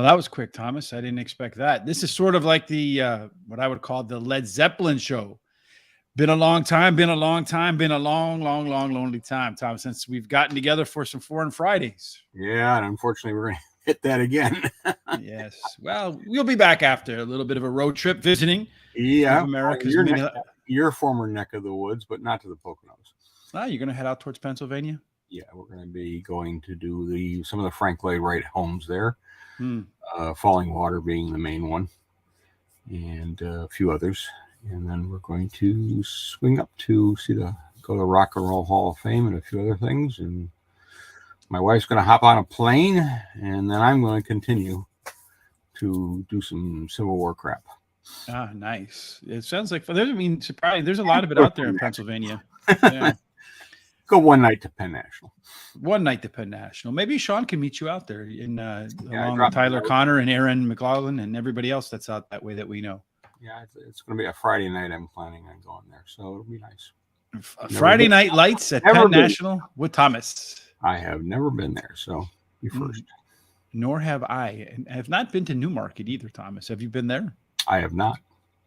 Well, that was quick, Thomas. I didn't expect that. This is sort of like the what I would call the Led Zeppelin show. Been a long time, been a long time, been a long, long, long, lonely time, Tom, since we've gotten together for some Foreign Fridays. Yeah, and unfortunately, we're going to hit that again. Yes. Well, we'll be back after a little bit of a road trip visiting Yeah, of America's your former neck of the woods, but not to the Poconos. You're going to head out towards Pennsylvania? Yeah, we're going to be going to do some of the Frank Lloyd Wright homes there. Falling Water being the main one, and a few others. And then we're going to swing up to go to the Rock and Roll Hall of Fame and a few other things. And my wife's going to hop on a plane, and then I'm going to continue to do some Civil War crap. Ah, nice. It sounds like surprising. There's a lot of it out there in Pennsylvania. Yeah. Go one night to Penn National. One night to Penn National. Maybe Sean can meet you out there along with Tyler Connor and Aaron McLaughlin and everybody else that's out that way that we know. Yeah, it's going to be a Friday night. I'm planning on going there, so it'll be nice. Friday night lights at Penn National with Thomas. I have never been there, so you first. Nor have I. And I have not been to Newmarket either, Thomas. Have you been there? I have not.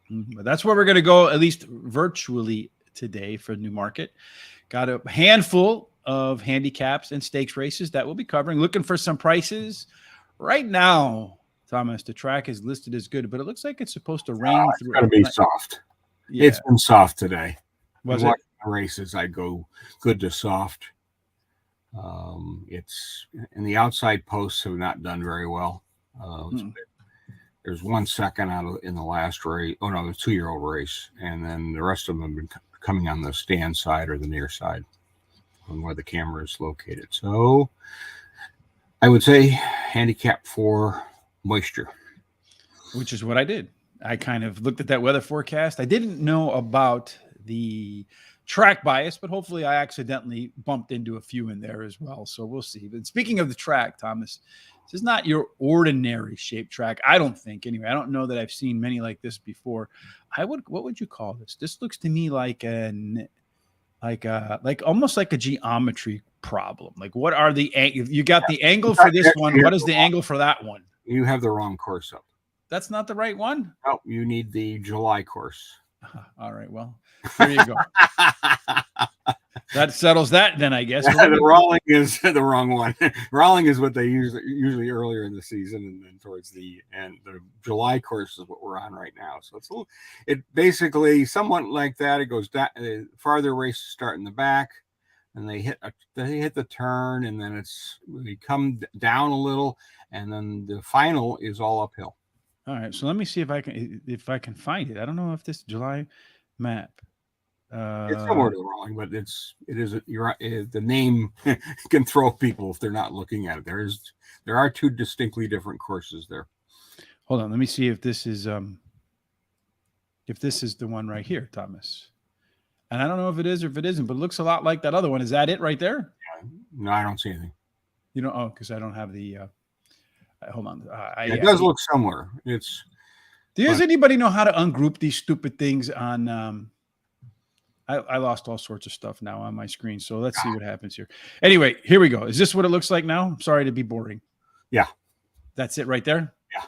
But that's where we're going to go, at least virtually today for Newmarket. Got a handful of handicaps and stakes races that we'll be covering. Looking for some prices. Right now, Thomas, the track is listed as good, but it looks like it's supposed to rain through. It's going to be soft. Yeah. It's been soft today. Was it? The races, I go good to soft. And the outside posts have not done very well. There's 1 second in the last race. Oh no, the 2-year-old race, and then the rest of them have been coming on the stand side or the near side, from where the camera is located. So, I would say handicap for moisture, which is what I did. I kind of looked at that weather forecast. I didn't know about the track bias, but hopefully I accidentally bumped into a few in there as well. So we'll see. But speaking of the track, Thomas, this is not your ordinary shaped track. I don't think anyway. I don't know that I've seen many like this before. What would you call this? This looks to me like almost like a geometry problem. Like what are you got the angle for this one. What is the angle for that one? You have the wrong course up. That's not the right one? No, you need the July course. All right, well, there you go. That settles that then, I guess. The Rawling is the wrong one. Rawling is what they usually earlier in the season, and then towards the end. The July course is what we're on right now. So it basically somewhat like that. It goes down. Farther races start in the back, and they hit the turn, and then they come down a little, and then the final is all uphill. All right, so let me see if I can find it. I don't know if this July map. It's somewhere to wrong, but the name can throw people if they're not looking at it. There are 2 distinctly different courses there. Hold on, let me see if this is the one right here, Thomas. And I don't know if it is or if it isn't, but it looks a lot like that other one. Is that it right there? Yeah. No, I don't see anything. You know, because I don't have the. Hold on. It does look similar. Does anybody know how to ungroup these stupid things on? I lost all sorts of stuff now on my screen, so let's see what happens here. Anyway, here we go. Is this what it looks like now? I'm sorry to be boring. Yeah. That's it right there? Yeah.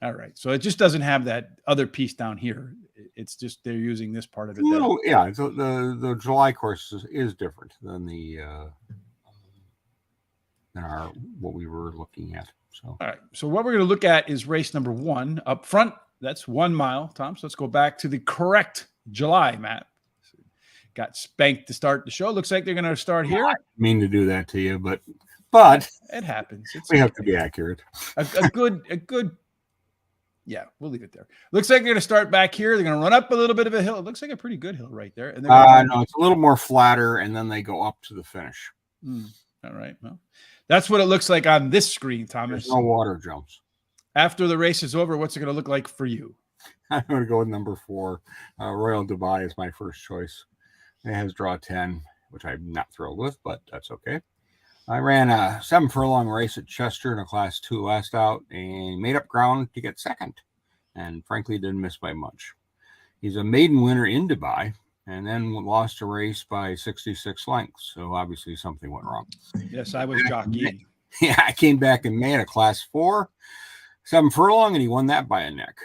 All right. So it just doesn't have that other piece down here. It's just they're using this part of it. Yeah. So the July course is different than what we were looking at. So all right. So what we're going to look at is race number 1 up front. That's 1 mile, Tom. So let's go back to the correct July map. Got spanked to start the show. Looks like they're going to start here. I didn't mean to do that to you, but it happens. We have to be accurate. A good. Yeah, we'll leave it there. Looks like they're going to start back here. They're going to run up a little bit of a hill. It looks like a pretty good hill right there. And no, it's a little more flatter, and then they go up to the finish. All right. Well, that's what it looks like on this screen, Thomas. There's no water jumps. After the race is over, what's it going to look like for you? I'm going to go with number 4. Royal Dubai is my first choice. It has draw 10, which I'm not thrilled with, but that's okay. I ran a 7 furlong race at Chester in a Class 2 last out and made up ground to get second, and frankly didn't miss by much. He's a maiden winner in Dubai and then lost a race by 66 lengths, so obviously something went wrong. Yes, I was jockeying. Yeah, I came back in May at a Class 4, 7 furlong, and he won that by a neck.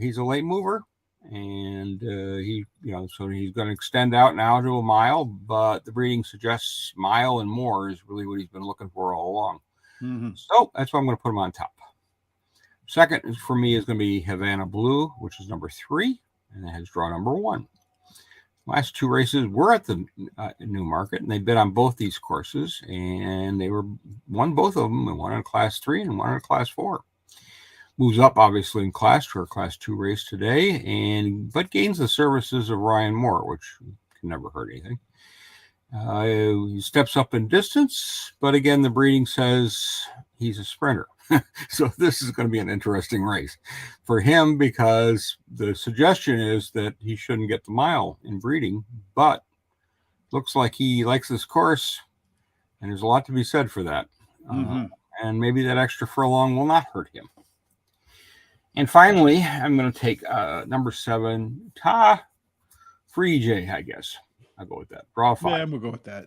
He's a late mover, and so he's going to extend out now to a mile, but the breeding suggests mile and more is really what he's been looking for all along. Mm-hmm. So that's why I'm going to put him on top. Second for me is going to be Havana Blue, which is number 3, and it has draw number 1. Last 2 races were at the Newmarket, and they bid on both these courses, and they won both of them, and one in Class 3 and one in Class 4. Moves up, obviously, in Class 2 or Class 2 race today, but gains the services of Ryan Moore, which can never hurt anything. He steps up in distance, but again, the breeding says he's a sprinter. So this is going to be an interesting race for him, because the suggestion is that he shouldn't get the mile in breeding, but looks like he likes this course, and there's a lot to be said for that. Mm-hmm. And maybe that extra furlong will not hurt him. And finally, I'm going to take number 7, Free J, I guess. I'll go with that. Draw 5. Yeah, we'll go with that.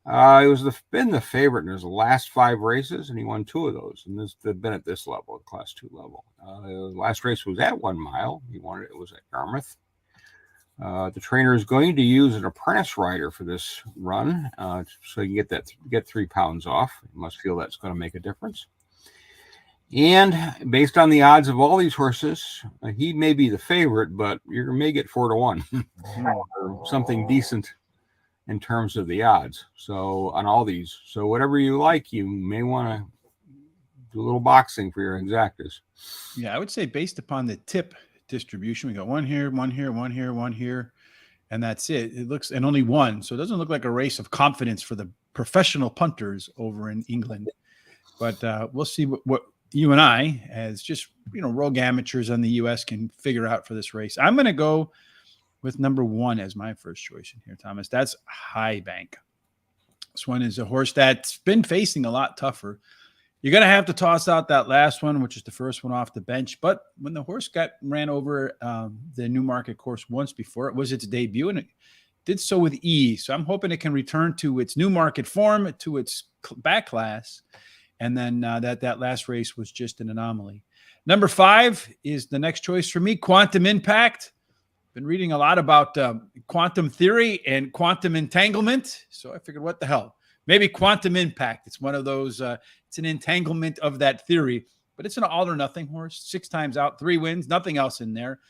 It been the favorite in his last 5 races, and he won 2 of those. And they've been at this level, Class 2 level. Last race was at 1 mile. He won it. It was at Yarmouth. The trainer is going to use an apprentice rider for this run, so you can get 3 pounds off. You must feel that's going to make a difference. And based on the odds of all these horses, he may be the favorite, but you may get 4 to 1 or something decent in terms of the odds. So on all these, so whatever you like, you may want to do a little boxing for your exactas. Yeah, I would say based upon the tip distribution, we got 1 here, 1 here, 1 here, 1 here, and that's it. It looks, and only 1, so it doesn't look like a race of confidence for the professional punters over in England. But we'll see what you and I, as just rogue amateurs on the U.S., can figure out for this race. I'm going to go with number 1 as my first choice in here, Thomas. That's High Bank. This one is a horse that's been facing a lot tougher. You're going to have to toss out that last one, which is the first one off the bench. But when the horse ran over the Newmarket course once before, it was its debut, and it did so with ease. So I'm hoping it can return to its Newmarket form, to its back class. And then that last race was just an anomaly. Number 5 is the next choice for me, Quantum Impact. Been reading a lot about quantum theory and quantum entanglement. So I figured, what the hell? Maybe Quantum Impact. It's one of those, it's an entanglement of that theory. But it's an all or nothing horse. 6 times out, 3 wins, nothing else in there.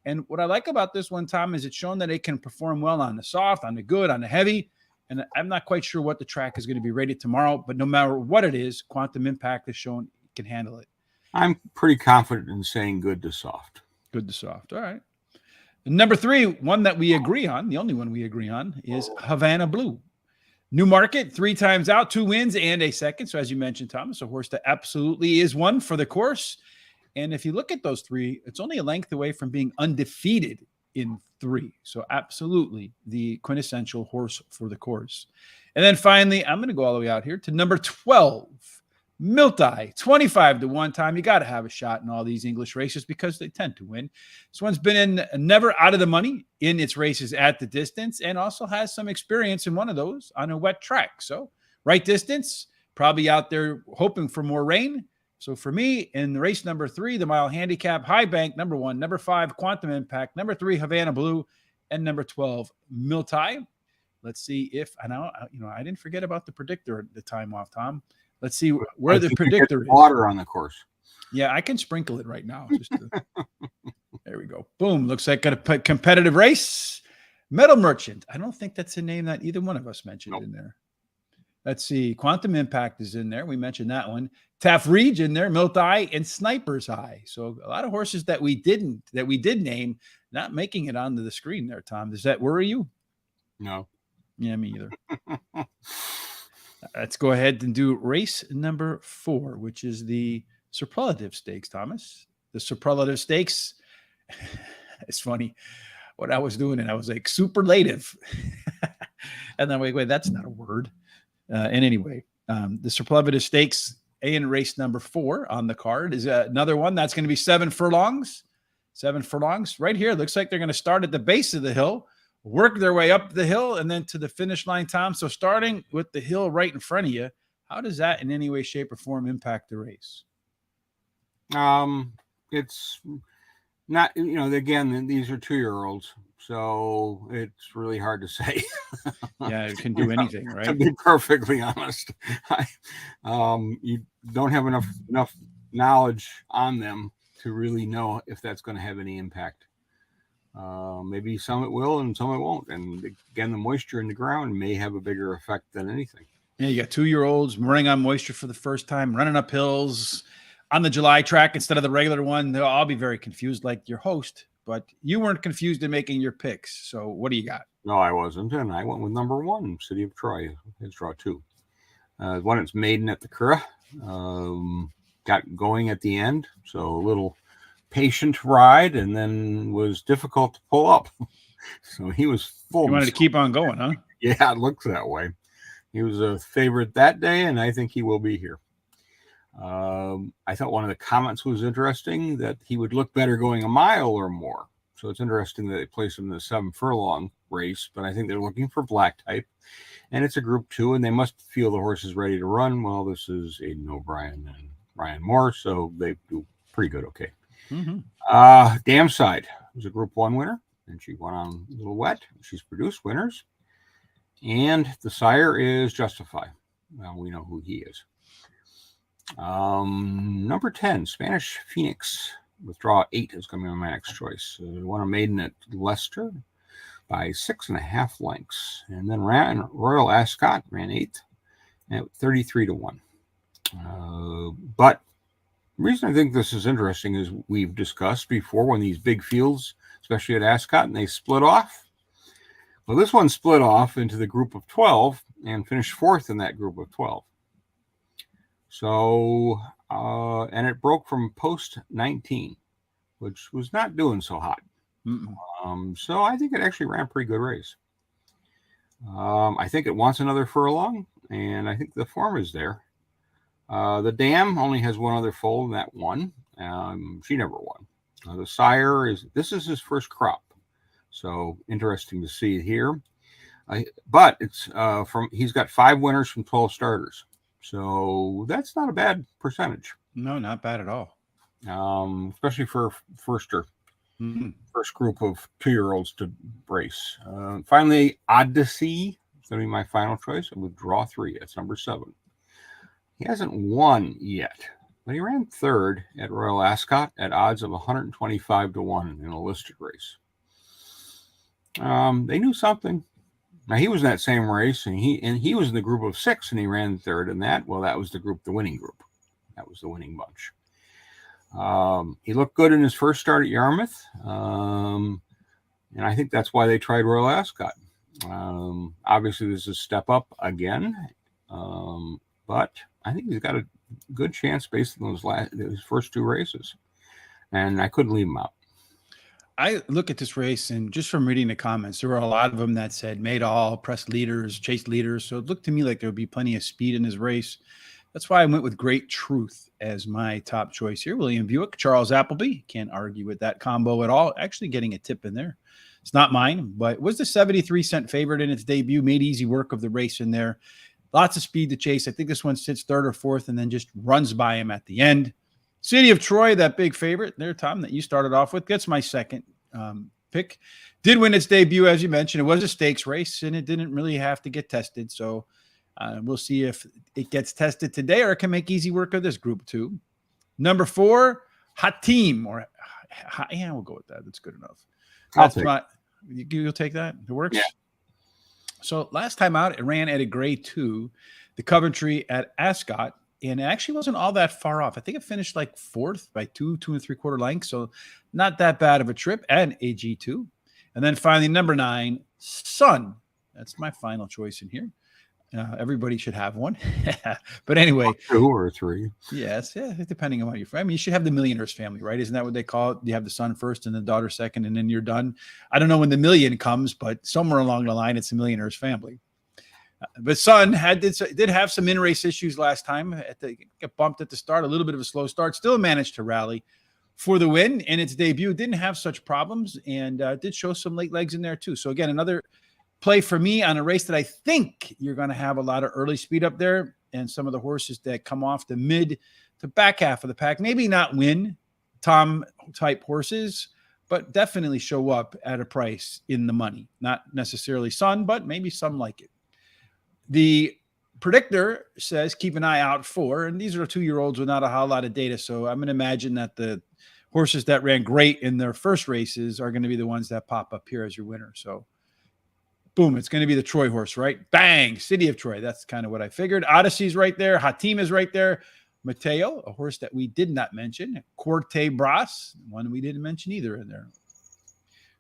And what I like about this one, Tom, is it's shown that it can perform well on the soft, on the good, on the heavy. And I'm not quite sure what the track is going to be rated tomorrow, but no matter what it is, Quantum Impact has shown it can handle it. I'm pretty confident in saying good to soft. Good to soft. All right. And number 3, one that we agree on, the only one we agree on, is Havana Blue. Newmarket, 3 times out, 2 wins and a second. So as you mentioned, Thomas, a horse that absolutely is one for the course. And if you look at those 3, it's only a length away from being undefeated in 3. So absolutely the quintessential horse for the course. And then finally, I'm going to go all the way out here to number 12, Miltai, 25 to 1 time. You got to have a shot in all these English races because they tend to win. This one's been never out of the money in its races at the distance, and also has some experience in one of those on a wet track. So right distance, probably out there hoping for more rain. So for me, in race number 3, the mile handicap, High Bank, number 1, number 5, Quantum Impact, number 3, Havana Blue, and number 12, Miltai. Let's see if I didn't forget about the predictor at the time off, Tom. Let's see where the predictor is. Water on the course. Yeah, I can sprinkle it right now. There we go. Boom. Looks like a competitive race. Metal Merchant. I don't think that's a name that either one of us mentioned in there. Let's see. Quantum Impact is in there. We mentioned that one. Taffridge in there. Miltai and Sniper's Eye. So a lot of horses that we did name not making it onto the screen there, Tom. Does that worry you? No. Yeah, me either. Let's go ahead and do race number 4, which is the Superlative Stakes, Thomas. The Superlative Stakes. It's funny what I was doing, and I was like, Superlative. And then, wait, that's not a word. And anyway, the Superlative Stakes in race number 4 on the card is another one that's going to be 7 furlongs. 7 furlongs. Right here, looks like they're going to start at the base of the hill, work their way up the hill, and then to the finish line, Tom. So starting with the hill right in front of you, how does that in any way, shape, or form impact the race? It's not, again, these are 2-year-olds, so it's really hard to say. Yeah, it can do anything, To right? be perfectly honest, you don't have enough knowledge on them to really know if that's going to have any impact. Maybe some it will and some it won't. And again, the moisture in the ground may have a bigger effect than anything. Yeah, you got 2-year-olds running on moisture for the first time, running up hills on the July track instead of the regular one. They'll all be very confused, like your host. But you weren't confused in making your picks. So what do you got? No, I wasn't, and I went with number 1, City of Troy. It's draw 2. One, it's maiden at the Curragh. Got going at the end, so a little patient ride, and then was difficult to pull up. So he was full. You wanted to keep on going, huh? Yeah, it looks that way. He was a favorite that day, and I think he will be here. I thought one of the comments was interesting, that he would look better going a mile or more. So it's interesting that they placed him in the 7 furlong race, but I think they're looking for black type. And it's a group 2, and they must feel the horse is ready to run. Well, this is Aidan O'Brien and Ryan Moore, so they do pretty good. Okay. Mm-hmm. Dam Side was a group 1 winner, and she went on a little wet. She's produced winners. And the sire is Justify. Well, we know who he is. Number 10, Spanish Phoenix, with draw 8 is going to be my next choice. Won a maiden at Leicester by 6.5 lengths, and then ran Royal Ascot, ran 8th at 33-1. But the reason I think this is interesting is we've discussed before, when these big fields, especially at Ascot, and they split off. Well, this one split off into the group of 12 and finished 4th in that group of 12. So, and it broke from post 19, which was not doing so hot. So I think it actually ran a pretty good race. I think it wants another furlong, and I think the form is there. The dam only has one other foal, and that one. She never won. The sire this is his first crop. So interesting to see here. But it's he's got 5 winners from 12 starters. So that's not a bad percentage. No, not bad at all. Especially for first group of 2-year-olds to brace. Finally, Odyssey is going to be my final choice. I would draw 3. That's number 7. He hasn't won yet, but he ran 3rd at Royal Ascot at odds of 125-1 in a listed race. They knew something. Now, he was in that same race, and he was in the group of 6, and he ran 3rd in that. Well, that was the winning group. That was the winning bunch. He looked good in his first start at Yarmouth, and I think that's why they tried Royal Ascot. Obviously, this is a step up again, but I think he's got a good chance based on those first 2 races, and I couldn't leave him out. I look at this race, and just from reading the comments, there were a lot of them that said made all, press leaders, chase leaders. So it looked to me like there would be plenty of speed in this race. That's why I went with Great Truth as my top choice here. William Buick, Charles Appleby. Can't argue with that combo at all. Actually getting a tip in there. It's not mine, but it was the 73-cent favorite in its debut. Made easy work of the race in there. Lots of speed to chase. I think this one sits 3rd or 4th and then just runs by him at the end. City of Troy, that big favorite there, Tom, that you started off with, gets my second pick. Did win its debut, as you mentioned. It was a stakes race, and it didn't really have to get tested. So we'll see if it gets tested today, or it can make easy work of this group 2. Number 4, Hatim, or yeah, we'll go with that. That's good enough. You'll take that. It works. Yeah. So last time out, it ran at a grade 2, the Coventry at Ascot. And it actually wasn't all that far off. I think it finished like 4th by 2 3/4 lengths. So not that bad of a trip, and AG2. And then finally, number 9, Sun. That's my final choice in here. Everybody should have one. But anyway. 2 or 3. Yes. Yeah. Depending on what you're from. I mean, you should have the millionaire's family, right? Isn't that what they call it? You have the son first and the daughter second, and then you're done. I don't know when the million comes, but somewhere along the line, it's a millionaire's family. But Sun did have some in-race issues last time. Got bumped at the start, a little bit of a slow start. Still managed to rally for the win in its debut. Didn't have such problems, and did show some late legs in there too. So again, another play for me on a race that I think you're going to have a lot of early speed up there, and some of the horses that come off the mid the back half of the pack. Maybe not win Tom type horses, but definitely show up at a price in the money. Not necessarily Sun, but maybe some like it. The predictor says keep an eye out for, and these are 2-year-olds with not a whole lot of data. So I'm going to imagine that the horses that ran great in their first races are going to be the ones that pop up here as your winner. So boom, it's going to be the Troy horse, right? Bang, City of Troy. That's kind of what I figured. Odyssey's right there. Hatim is right there. Mateo, a horse that we did not mention. Corte Bras, one we didn't mention either in there.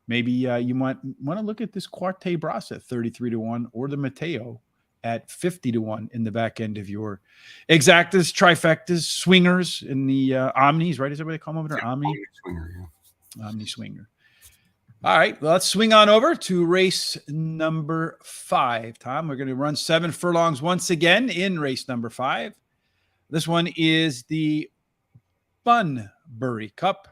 Maybe you want to look at this Corte Bras at 33-1 or the Mateo at 50-1 in the back end of your exactas, trifectas, swingers, in the omnis, right? Is that what they call them over there? Yeah, Omni swinger, yeah. Omni swinger. All right, well, let's swing on over to race number 5, Tom. We're going to run 7 furlongs once again in race number 5. This one is the Bunbury Cup.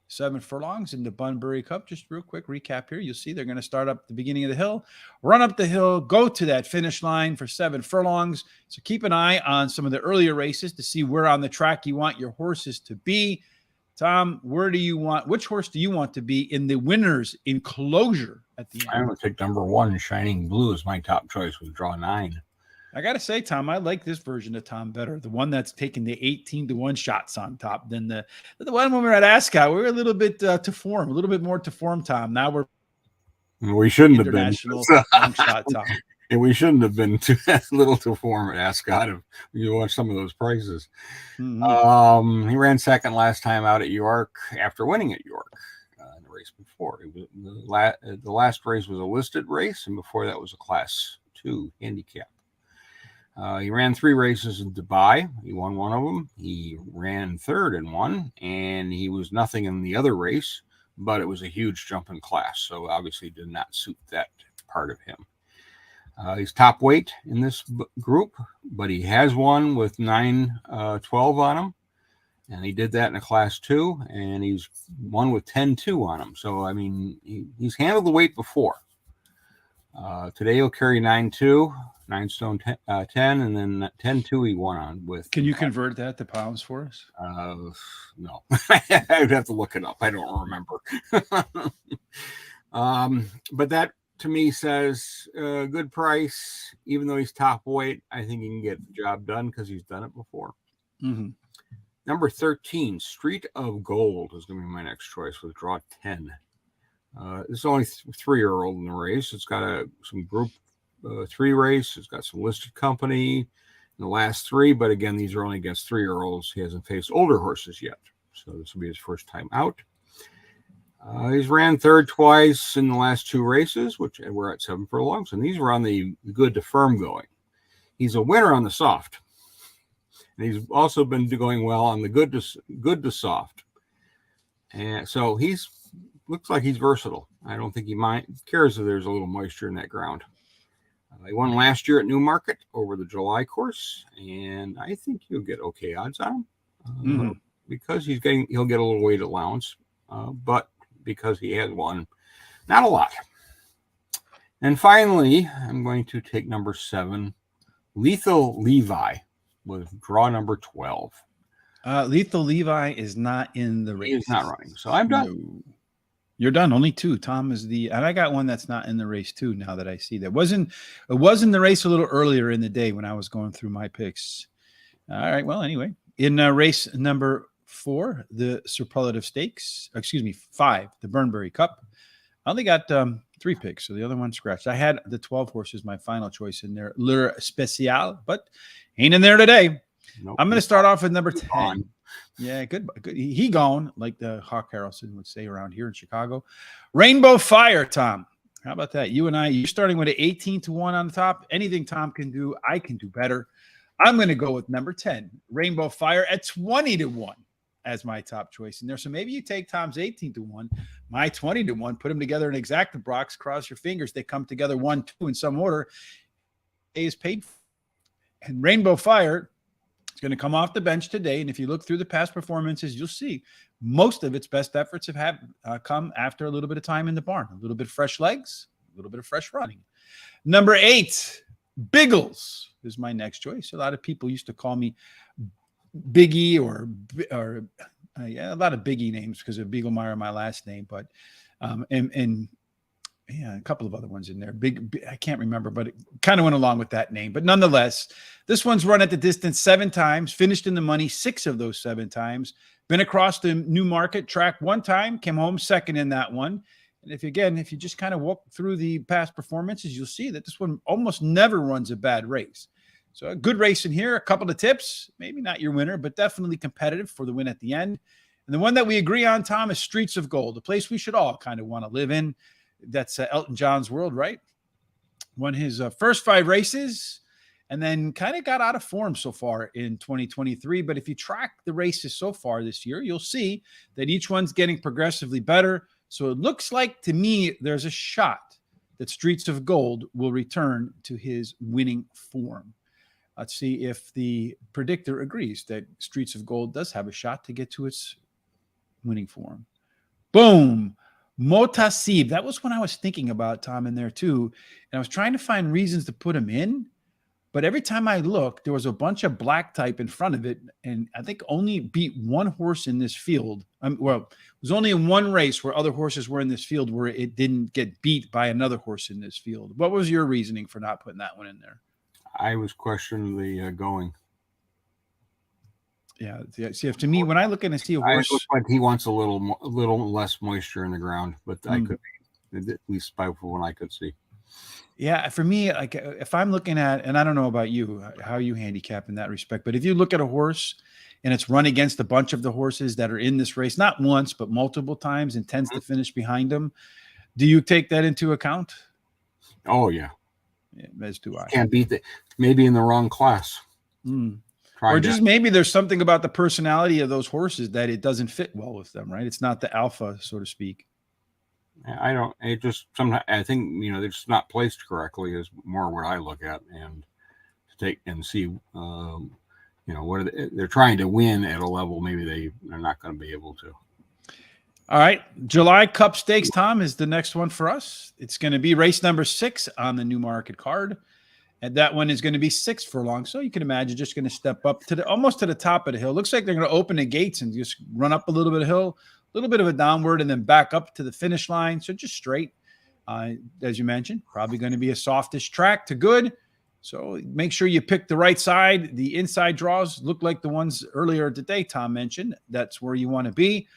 7 furlongs in the Bunbury Cup. Just real quick recap here. You'll see they're going to start up the beginning of the hill, run up the hill, go to that finish line for 7 furlongs. So keep an eye on some of the earlier races to see where on the track you want your horses to be. Tom, which horse do you want to be in the winner's enclosure at the end? I'm going to take number 1, Shining Blue, as my top choice with draw 9. I got to say, Tom, I like this version of Tom better. The one that's taking the 18-1 shots on top than the one when we were at Ascot. We were a little bit to form, a little bit more to form, Tom. Now we shouldn't have been. International long shot, Tom. And we shouldn't have been too little to form at Ascot if you watch some of those prices. Mm-hmm. He ran second last time out at York after winning at York in the race before. It was the last race was a listed race, and before that was a Class 2 handicap. He ran 3 races in Dubai. He won one of them. He ran third in one, and he was nothing in the other race, but it was a huge jump in class, so obviously did not suit that part of him. He's top weight in this group, but he has won with 9-12 on him, and he did that in a Class 2, and he's won with 10-2 on him. So, I mean, he's handled the weight before. Today he'll carry 9-2. 9 stone 10, and then 10-2 he won on with. Can you convert that to pounds for us? No. I'd have to look it up. I don't remember. But that to me says good price. Even though he's top weight, I think he can get the job done because he's done it before. Mm-hmm. Number 13, Street of Gold, is going to be my next choice with draw 10. It's only 3-year-old in the race. It's got some Group 3 race. It's got some listed company in the last 3, but again, these are only against 3-year-olds. He hasn't faced older horses yet, so this will be his first time out. He's ran third twice in the last 2 races, which were at 7 furlongs, and these were on the good to firm going. He's a winner on the soft, and he's also been going well on the good to soft, and so looks like he's versatile. I don't think he cares if there's a little moisture in that ground. He won last year at Newmarket over the July course, and I think he'll get okay odds on him because he'll get a little weight allowance, but because he has won, not a lot. And finally, I'm going to take number 7, Lethal Levi, with draw number 12. Lethal Levi is not in the race. He is not running, so I'm done. No. You're done. Only 2. Tom is and I got one that's not in the race too. Now that I see that, it was in the race a little earlier in the day when I was going through my picks. All right. Well, anyway, in race number 4, the Superlative Stakes, 5, the Bunbury Cup. I only got 3 picks, so the other one scratched. I had the 12 horses, my final choice in there, Lure Special, but ain't in there today. Nope. I'm going to start off with number 10. Yeah, good. He gone, like the Hawk Harrelson would say around here in Chicago. Rainbow Fire, Tom. How about that? You're starting with an 18-1 on the top. Anything Tom can do, I can do better. I'm going to go with number 10, Rainbow Fire, at 20-1 as my top choice in there. So maybe you take Tom's 18-1, my 20-1, put them together in exacta box, cross your fingers. They come together 1-2 in some order. A is paid for. And Rainbow Fire, it's going to come off the bench today, and if you look through the past performances, you'll see most of its best efforts have come after a little bit of time in the barn, a little bit of fresh legs, a little bit of fresh running. Number 8, Biggles is my next choice. A lot of people used to call me Biggie or yeah, a lot of Biggie names because of Beaglemeyer, my last name, but and yeah, a couple of other ones in there. I can't remember, but it kind of went along with that name. But nonetheless, this one's run at the distance 7 times, finished in the money 6 of those 7 times, been across the Newmarket track 1 time, came home second in that one. And if you just kind of walk through the past performances, you'll see that this one almost never runs a bad race. So a good race in here, a couple of tips, maybe not your winner, but definitely competitive for the win at the end. And the one that we agree on, Tom, is Streets of Gold, a place we should all kind of want to live in. That's Elton John's world, right? Won his first 5 races and then kind of got out of form so far in 2023. But if you track the races so far this year, you'll see that each one's getting progressively better. So it looks like to me there's a shot that Streets of Gold will return to his winning form. Let's see if the predictor agrees that Streets of Gold does have a shot to get to its winning form. Boom. Motasib. That was one I was thinking about, Tom, in there too. And I was trying to find reasons to put him in. But every time I looked, there was a bunch of black type in front of it. And I think only beat one horse in this field. Well, it was only in one race where other horses were in this field where it didn't get beat by another horse in this field. What was your reasoning for not putting that one in there? I was questioning the going. Yeah. See, to me, when I look and see a horse, it looks like he wants a little less moisture in the ground, but I could be, at least by what I could see. Yeah, for me, like if I'm looking at, and I don't know about you, how you handicap in that respect, but if you look at a horse and it's run against a bunch of the horses that are in this race, not once, but multiple times and tends to finish behind them, do you take that into account? Oh, yeah. Yeah, as do I. Can't beat that. Maybe in the wrong class. Or just maybe there's something about the personality of those horses that it doesn't fit well with them, right? It's not the alpha, so to speak. It just sometimes I think, they're just not placed correctly is more what I look at and to take and see, what they're trying to win at a level maybe they're not going to be able to. All right. July Cup Stakes, Tom, is the next one for us. It's going to be race number 6 on the Newmarket card. And that one is going to be 6 furlongs. So you can imagine just going to step up to almost to the top of the hill. Looks like they're going to open the gates and just run up a little bit of hill, a little bit of a downward, and then back up to the finish line. So just straight, as you mentioned, probably going to be a softish track to good. So make sure you pick the right side. The inside draws look like the ones earlier today Tom mentioned. That's where you want to be.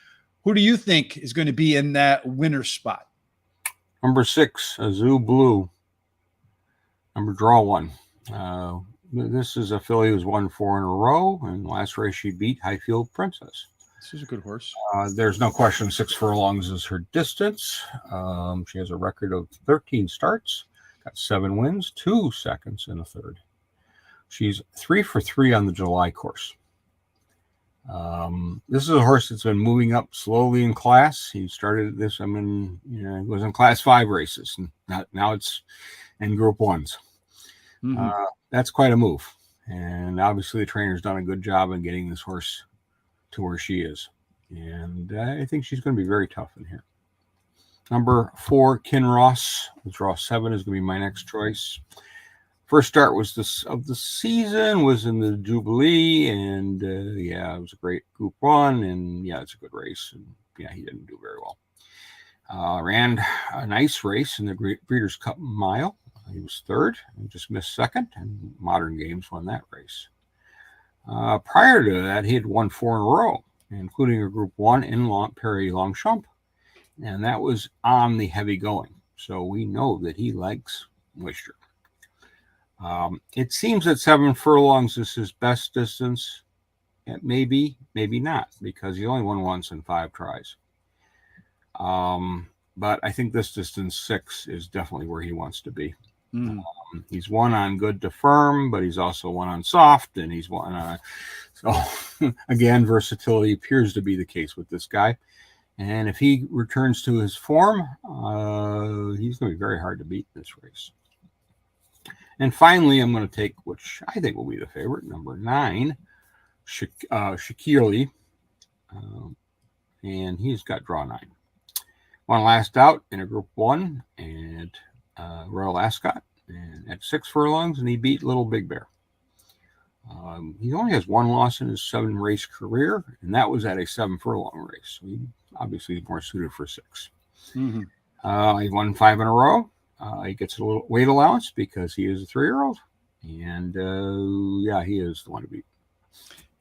Who do you think is going to be in that winner spot? Number 6, Azul Blue. Number draw 1. This is a filly who's won 4 in a row, and last race she beat Highfield Princess. This is a good horse. There's no question 6 furlongs is her distance. She has a record of 13 starts, got 7 wins, 2 seconds, and a third. She's 3 for 3 on the July course. This is a horse that's been moving up slowly in class. He started this, he was in class 5 races, and now it's in group 1s. That's quite a move. And obviously the trainer's done a good job in getting this horse to where she is. And I think she's going to be very tough in here. Number 4, Kinross. Draw 7 is going to be my next choice. First start of the season was in the Jubilee, and it was a great Group 1, and it's a good race. And he didn't do very well. Ran a nice race in the Breeders' Cup Mile. He was 3rd and just missed 2nd, and Modern Games won that race. Prior to that, he had won 4 in a row, including a Group 1 in Perry Longchamp, and that was on the heavy going. So we know that he likes moisture. It seems that 7 furlongs is his best distance. It may be, maybe not, because he only won once in 5 tries. But I think this distance 6 is definitely where he wants to be. He's won on good to firm, but he's also won on soft, and he's won on. So again, versatility appears to be the case with this guy. And if he returns to his form, he's going to be very hard to beat in this race. And finally, I'm going to take, which I think will be the favorite, number 9, Shakili. And he's got draw 9. Won last out in a Group 1 at Royal Ascot and at 6 furlongs, and he beat Little Big Bear. He only has one loss in his 7-race career, and that was at a 7-furlong race. So he obviously is more suited for 6. Mm-hmm. He won 5 in a row. He gets a little weight allowance because he is a 3-year-old. And yeah, he is the one to beat.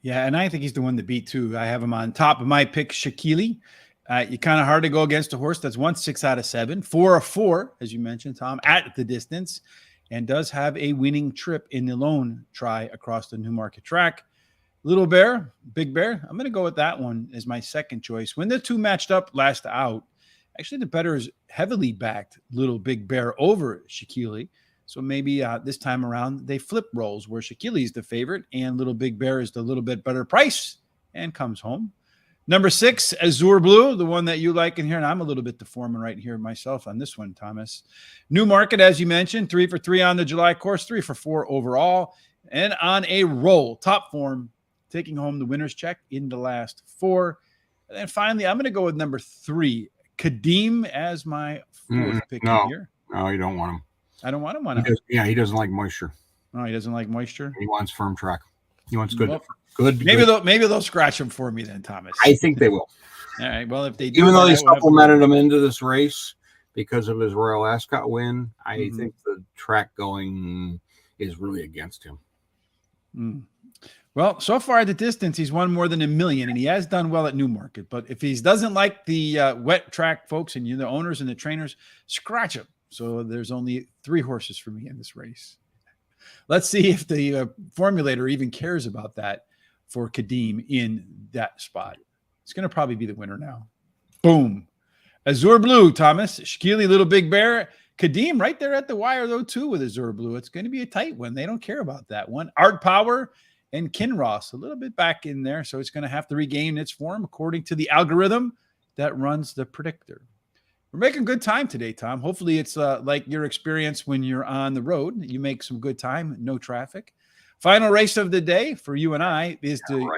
Yeah, and I think he's the one to beat too. I have him on top of my pick, Shaquille. You kind of hard to go against a horse that's won 6 out of 7, 4 of 4, as you mentioned, Tom, at the distance, and does have a winning trip in the lone try across the Newmarket track. Little Bear, Big Bear. I'm going to go with that one as my second choice. When the two matched up last out, actually the better is heavily backed Little Big Bear over Shaquille. So maybe this time around they flip roles where Shaquille is the favorite and Little Big Bear is the little bit better price and comes home. Number 6, Azure Blue, the one that you like in here, and I'm a little bit the foreman right here myself on this one, Thomas. Newmarket, as you mentioned, 3 for 3 on the July course, 3 for 4 overall, and on a roll, top form, taking home the winner's check in the last 4. And then finally, I'm going to go with number 3, Kadeem, as my 4th pick in here. No, you don't want him. I don't want him. Why He not? he doesn't like moisture. Oh, he doesn't like moisture. He wants firm track. He wants good. Well, good. Maybe they'll scratch him for me then, Thomas. I think they will. All right. Well, if they do, Even though they supplemented him into this race because of his Royal Ascot win, I think the track going is really against him. Well, so far at the distance, he's won more than $1 million, and he has done well at Newmarket. But if he doesn't like the wet track folks and the owners and the trainers, scratch him. So there's only 3 horses for me in this race. Let's see if the formulator even cares about that for Kadeem in that spot. It's going to probably be the winner now. Boom. Azure Blue, Thomas. Shaquille, Little Big Bear. Kadeem right there at the wire, though, too, with Azure Blue. It's going to be a tight one. They don't care about that one. Art Power and Kinross a little bit back in there, so it's going to have to regain its form according to the algorithm that runs the predictor. We're making good time today, Tom. Hopefully it's like your experience when you're on the road. You make some good time, no traffic. Final race of the day for you and I is to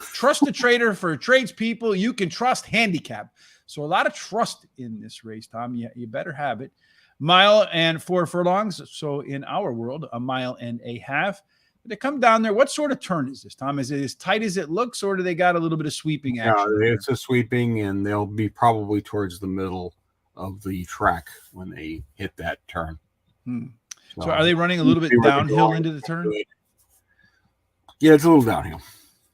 Trustatrader for tradespeople. You can trust Handicap. So a lot of trust in this race, Tom. You better have it. 1 mile and 4 furlongs. So in our world, 1.5 miles. They come down there. What sort of turn is this, Tom? Is it as tight as it looks, or do they got a little bit of sweeping action? Yeah, it's a sweeping, and they'll be probably towards the middle of the track when they hit that turn. So are they running a little bit downhill into the turn? Yeah, it's a little downhill.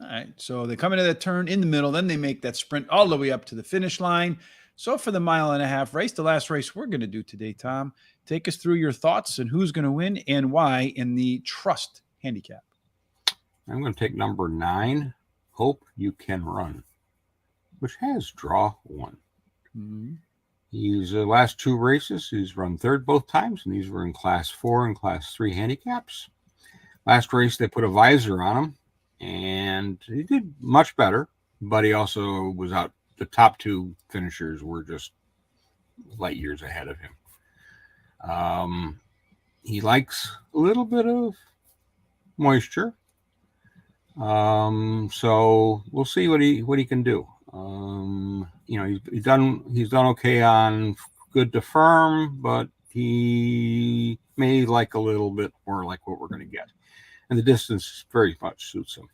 All right. So they come into that turn in the middle, then they make that sprint all the way up to the finish line. So for the 1.5 mile race, the last race we're going to do today, Tom, take us through your thoughts and who's going to win and why in the Trust Handicap. I'm going to take number 9, Hope You Can Run, which has draw 1. He's last 2 races. He's run 3rd both times, and these were in Class 4 and Class 3 handicaps. Last race, they put a visor on him, and he did much better, but he also was out. The top 2 finishers were just light years ahead of him. He likes a little bit of moisture, so we'll see what he can do. He's done okay on good to firm, but he may like a little bit more like what we're going to get, and the distance very much suits him.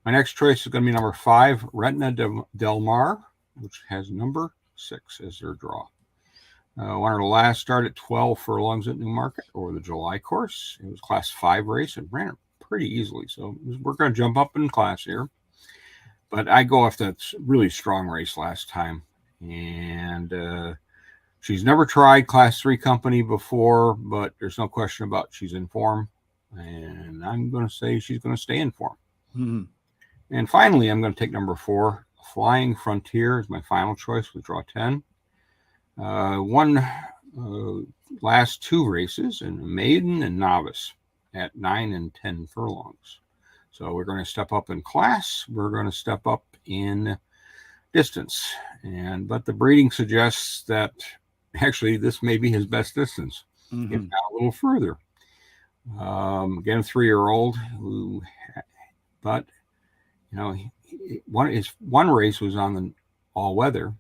My next choice is going to be number 5, Retina Del Mar, which has number 6 as their draw. Wanted to last start at 12 furlongs at Newmarket over the July course. It was Class 5 race and ran it pretty easily. So we're going to jump up in class here. But I go off that really strong race last time. And she's never tried Class 3 company before, but there's no question about she's in form. And I'm going to say she's going to stay in form. And finally, I'm going to take number 4, Flying Frontier is my final choice with draw 10. Won last 2 races in maiden and novice at 9 and 10 furlongs. So we're going to step up in class. We're going to step up in distance. But the breeding suggests that actually this may be his best distance, if not a little further. Again, 3-year-old but one race was on the all-weather,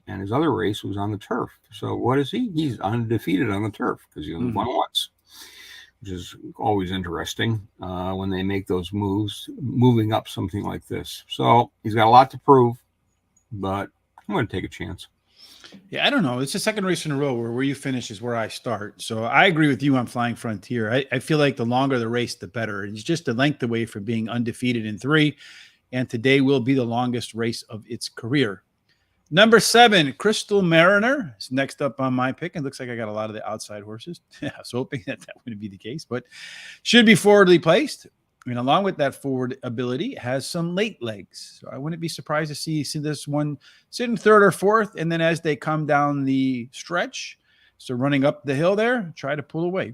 and his other race was on the turf. So what is he? He's undefeated on the turf because he only won once. which is always interesting when they make those moves, moving up something like this. So he's got a lot to prove, but I'm going to take a chance. Yeah, I don't know. It's the second race in a row where you finish is where I start. So I agree with you on Flying Frontier. I feel like the longer the race, the better. It's just a length away from being undefeated in 3. And today will be the longest race of its career. Number 7, Crystal Mariner is next up on my pick. It looks like I got a lot of the outside horses. I was hoping that wouldn't be the case, but should be forwardly placed. And along with that forward ability, has some late legs. So I wouldn't be surprised to see this one sitting 3rd or 4th. And then as they come down the stretch, so running up the hill there, try to pull away.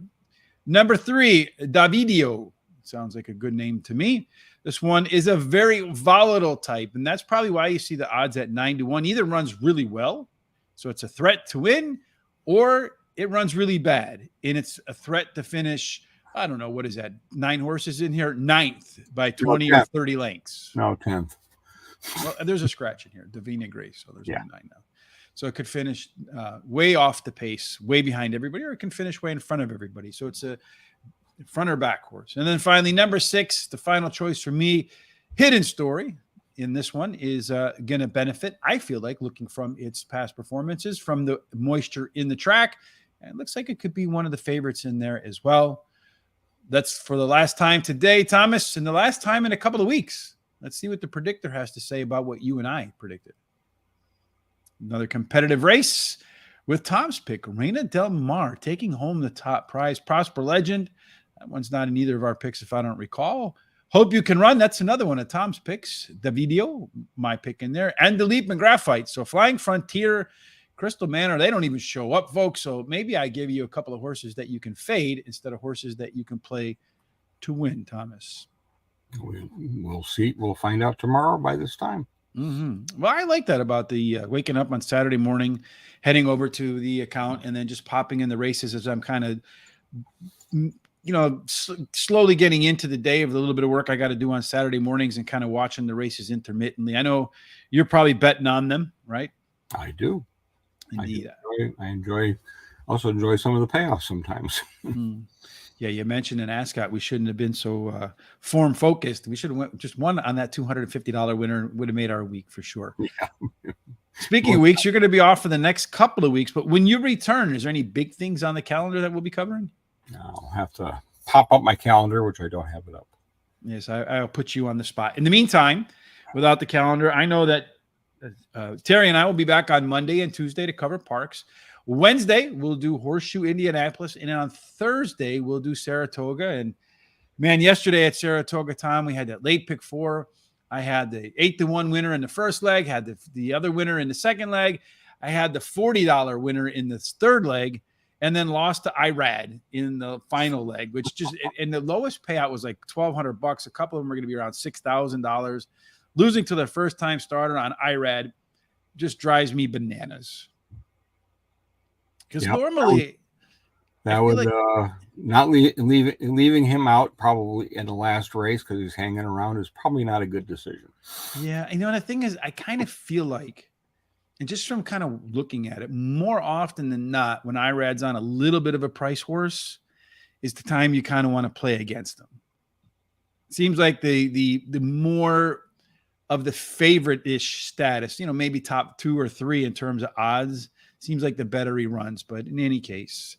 Number 3, Davidio. Sounds like a good name to me. This one is a very volatile type, and that's probably why you see the odds at 9-1. Either runs really well, so it's a threat to win, or it runs really bad, and it's a threat to finish. I don't know, what is that? 9 horses in here, 9th by 20 or 30 lengths. No, 10th. Well, there's a scratch in here, Davina Grace, so there's 9 now. So it could finish way off the pace, way behind everybody, or it can finish way in front of everybody. So it's a front or back horse. And then finally, number 6, the final choice for me, Hidden Story in this one is going to benefit, I feel like, looking from its past performances, from the moisture in the track. And it looks like it could be one of the favorites in there as well. That's for the last time today, Thomas, and the last time in a couple of weeks. Let's see what the predictor has to say about what you and I predicted. Another competitive race with Tom's pick, Reina Del Mar taking home the top prize. Prosper Legend. That one's not in either of our picks, if I don't recall. Hope You Can Run. That's another one of Tom's picks. Davidio, my pick in there. And the Leap and Graphite. So Flying Frontier, Crystal Manor, they don't even show up, folks. So maybe I give you a couple of horses that you can fade instead of horses that you can play to win, Thomas. We'll see. We'll find out tomorrow by this time. Mm-hmm. Well, I like that about the waking up on Saturday morning, heading over to the account, and then just popping in the races as I'm kind of slowly getting into the day of the little bit of work I got to do on Saturday mornings and kind of watching the races intermittently. I know you're probably betting on them, right? I do. Indeed. I also enjoy some of the payoffs sometimes. Yeah, you mentioned in Ascot we shouldn't have been so form focused. We should have went just one on that $250 winner, would have made our week for sure. Yeah. Speaking of weeks, you're going to be off for the next couple of weeks, but when you return, is there any big things on the calendar that we'll be covering? I'll have to pop up my calendar, which I don't have it up. Yes, I'll put you on the spot. In the meantime, without the calendar, I know that Terry and I will be back on Monday and Tuesday to cover Parks. Wednesday, we'll do Horseshoe Indianapolis. And then on Thursday, we'll do Saratoga. And, man, yesterday at Saratoga, Tom, we had that late pick 4. I had the 8-1 winner in the first leg, had the other winner in the second leg. I had the $40 winner in the third leg, and then lost to Irad in the final leg, which just – and the lowest payout was like $1,200. A couple of them are going to be around $6,000. Losing to the first-time starter on Irad just drives me bananas. Because normally that would like, not leaving him out probably in the last race because he's hanging around is probably not a good decision. Yeah, and the thing is, I kind of feel like, and just from kind of looking at it, more often than not, when Irad's on a little bit of a price horse, is the time you kind of want to play against them. It seems like the more of the favorite-ish status, maybe top 2 or 3 in terms of odds. Seems like the better he runs, but in any case,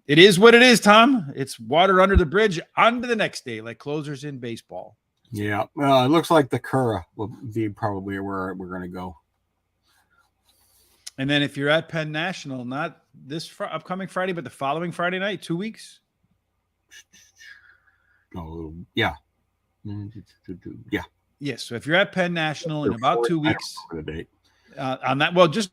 it is what it is, Tom. It's water under the bridge, on to the next day, like closers in baseball. Yeah, well, it looks like the Cura will be probably where we're going to go. And then if you're at Penn National, not this upcoming Friday, but the following Friday night, 2 weeks? Oh, yeah. Yeah. Yes, so if you're at Penn National in about 2 weeks, the date. On that, well, just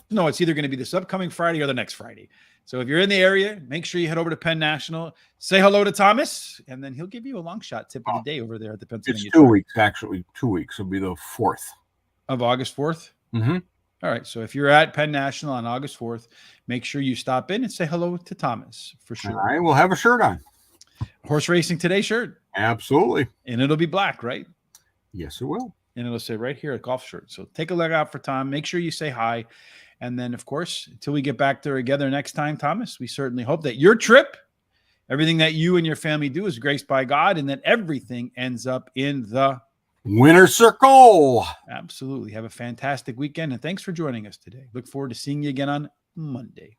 no, it's either going to be this upcoming Friday or the next Friday. So if you're in the area, make sure you head over to Penn National, say hello to Thomas, and then he'll give you a long shot tip of the day over there at the Pennsylvania. It's 2 weeks, actually. 2 weeks. It'll be the 4th. Of August 4th? Mm-hmm. All right, so if you're at Penn National on August 4th, make sure you stop in and say hello to Thomas, for sure. I will have a shirt on. Horse Racing Today shirt. Absolutely. And it'll be black, right? Yes, it will. And it'll say right here, a golf shirt. So take a look out for Tom. Make sure you say hi. And then, of course, until we get back there together next time, Thomas, we certainly hope that your trip everything that you and your family do is graced by God, and that everything ends up in the winner circle. Absolutely. Have a fantastic weekend, and thanks for joining us today. Look forward to seeing you again on Monday.